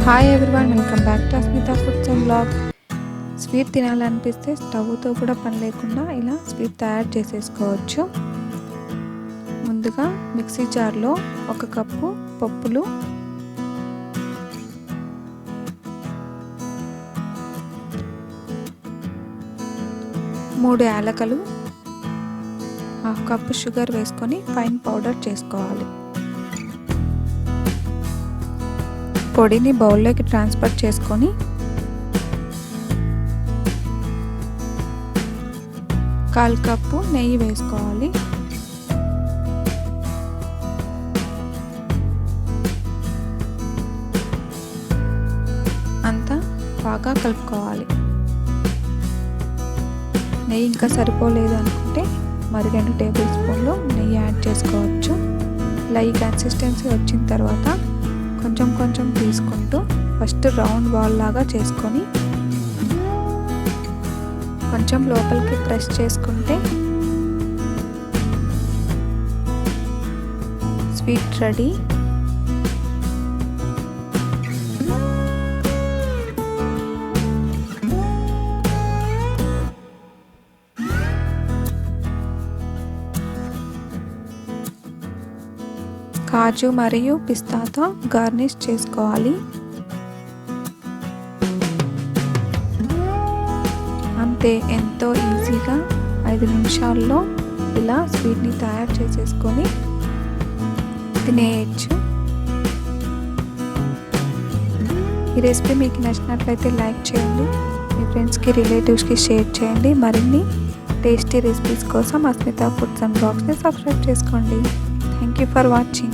Hi everyone, welcome back to Asmita foods and blogs. Sweet తినాలనిపిస్తే స్టవ్తో కూడా పని లేకుండా ఇలా స్వీట్ తయారు చేసేసుకోవచ్చు. ముందుగా మిక్సీ జార్లో 1 కప్పు పప్పులు, 3 యాలకులు, 1/2 కప్పు షుగర్ వేసుకొని ఫైన్ పౌడర్ చేసుకోవాలి. పొడిని బౌల్లోకి ట్రాన్స్ఫర్ చేసుకొని కాల్ కప్పు నెయ్యి వేసుకోవాలి. అంతా బాగా కలుపుకోవాలి. నెయ్యి ఇంకా సరిపోలేదు అనుకుంటే మరి 2 టేబుల్ స్పూన్లు నెయ్యి యాడ్ చేసుకోవచ్చు. ఇలా ఈ కన్సిస్టెన్సీ వచ్చిన తర్వాత కొంచెం కొంచెం తీసుకుంటూ ఫస్ట్ రౌండ్ బాల్ లాగా చేసుకొని కొంచెం లోపలికి ప్రెస్ చేసుకుంటే స్వీట్ రెడీ. కాజు మరియు పిస్తాతో గార్నిష్ చేసుకోవాలి. అంతే, ఎంతో ఈజీగా 5 నిమిషాల్లో ఇలా స్వీట్ని తయారు చేసేసుకొని తినేయచ్చు. ఈ రెసిపీ మీకు నచ్చినట్లయితే లైక్ చేయండి, మీ ఫ్రెండ్స్కి రిలేటివ్స్కి షేర్ చేయండి. మరిన్ని టేస్టీ రెసిపీస్ కోసం అస్మితా ఫుడ్స్ అండ్ బ్లాగ్స్ని సబ్స్క్రైబ్ చేసుకోండి. Thank you for watching.